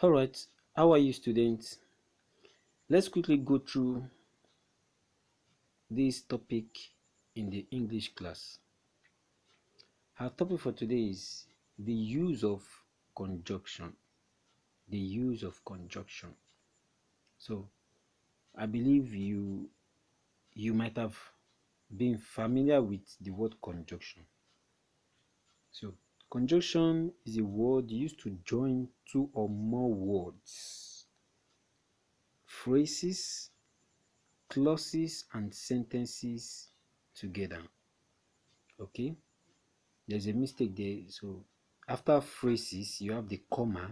All right, how are you, students? Let's quickly go through this topic in the English class. Our topic for today is the use of conjunction. The use of conjunction. So, I believe you might have been familiar with the word conjunction. So, conjunction is a word used to join two or more words, phrases, clauses, and sentences together. Okay, there's a mistake there. So after phrases you have the comma,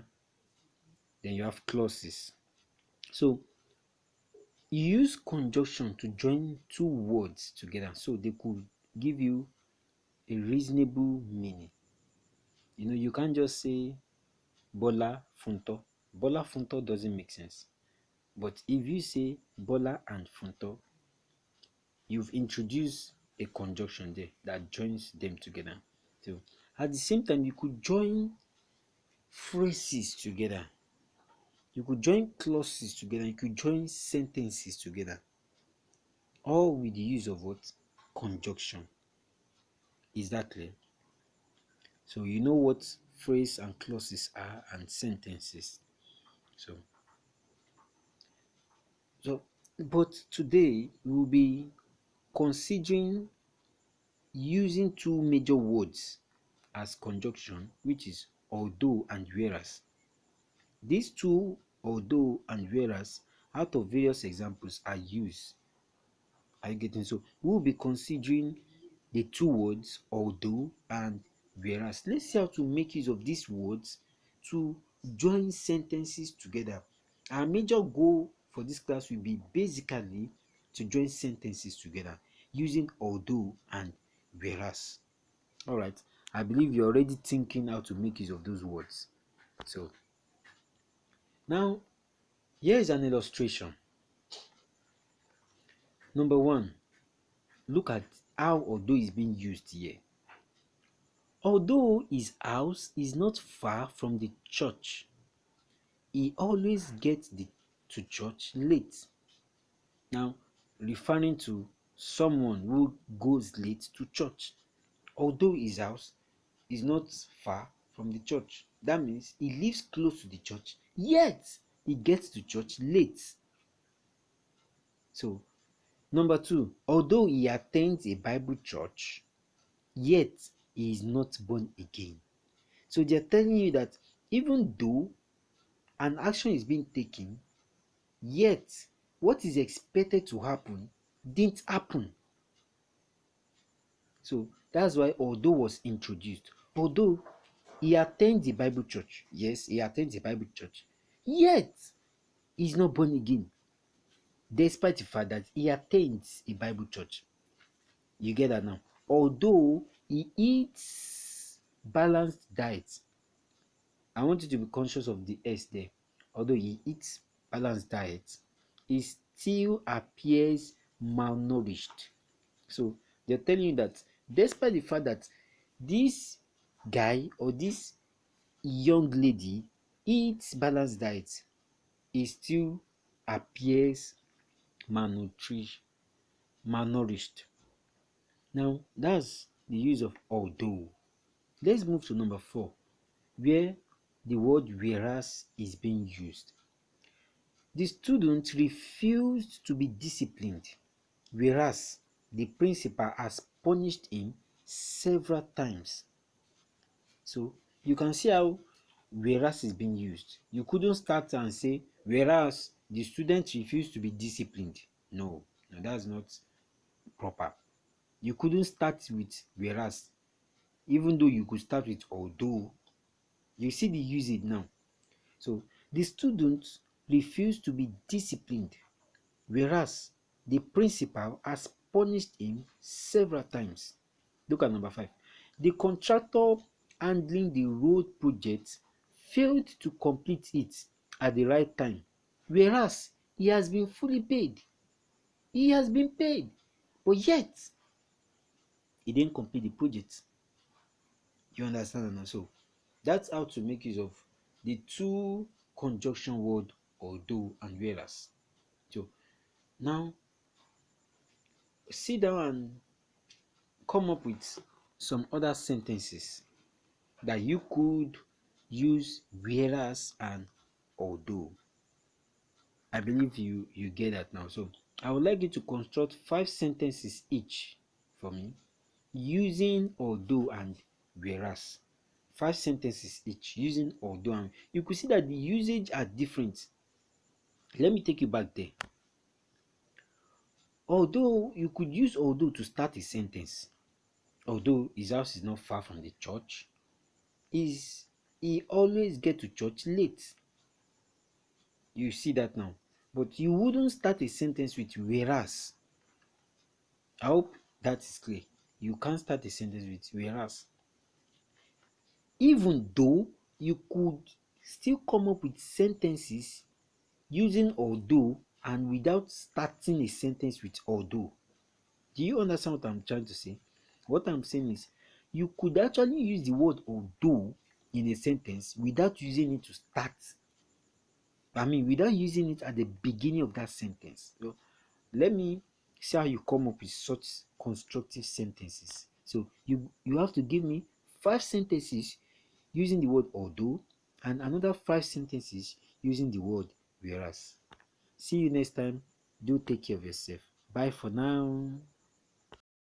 then you have clauses. So you use conjunction to join two words together so they could give you a reasonable meaning. You can't just say Bola Funto. Bola Funto doesn't make sense. But if you say Bola and Funto, you've introduced a conjunction there that joins them together. So at the same time, you could join phrases together, you could join clauses together, you could join sentences together, all with the use of what? Conjunction. Is that clear? So you know what phrase and clauses are and sentences. So but today we will be considering using two major words as conjunction, which is although and whereas. These two, although and whereas, out of various examples, are used. Are you getting? So we'll be considering the two words although and whereas. Let's see how to make use of these words to join sentences together. Our major goal for this class will be basically to join sentences together using although and whereas. All right, I believe you're already thinking how to make use of those words. So now here is an illustration. Number one, look at how although is being used here. Although his house is not far from the church, he always gets to church late. Now, referring to someone who goes late to church. Although his house is not far from the church, that means he lives close to the church, yet he gets to church late. So, number two, although he attends a Bible church, yet he is not born again. So they're telling you that even though an action is being taken, yet what is expected to happen didn't happen. So that's why although was introduced. Although he attends the Bible church, yes, he attends the Bible church, yet he's not born again, despite the fact that he attends a Bible church. You get that now? Although he eats balanced diet, I want you to be conscious of the S there. Although he eats balanced diet, he still appears malnourished. So they're telling you that despite the fact that this guy or this young lady eats balanced diet, he still appears malnourished. Now that's the use of although. Let's move to number 4, where the word whereas is being used. The student refused to be disciplined, whereas the principal has punished him several times. So you can see how whereas is being used. You couldn't start and say whereas the student refused to be disciplined. No, that's not proper. You couldn't start with whereas, even though you could start with although. You see the usage now. So the student refused to be disciplined, whereas the principal has punished him several times. Look at number 5. The contractor handling the road project failed to complete it at the right time, whereas he has been fully paid. He has been paid, but yet he didn't complete the project. You understand? And so that's how to make use of the two conjunction word although and whereas. So now sit down and come up with some other sentences that you could use whereas and although. I believe you get that now. So I would like you to construct 5 sentences each for me using although and whereas. 5 sentences each using although, and you could see that the usage are different. Let me take you back there. Although you could use although to start a sentence. Although his house is not far from the church, is he always get to church late. You see that now. But you wouldn't start a sentence with whereas. I hope that is clear. You can't start a sentence with whereas. Even though you could still come up with sentences using although and without starting a sentence with although. Do you understand what I'm trying to say? What I'm saying is you could actually use the word although in a sentence without using it to start. Without using it at the beginning of that sentence. So let me see how you come up with such constructive sentences. So you have to give me 5 sentences using the word although and another 5 sentences using the word whereas. See you next time. Do take care of yourself. Bye for now.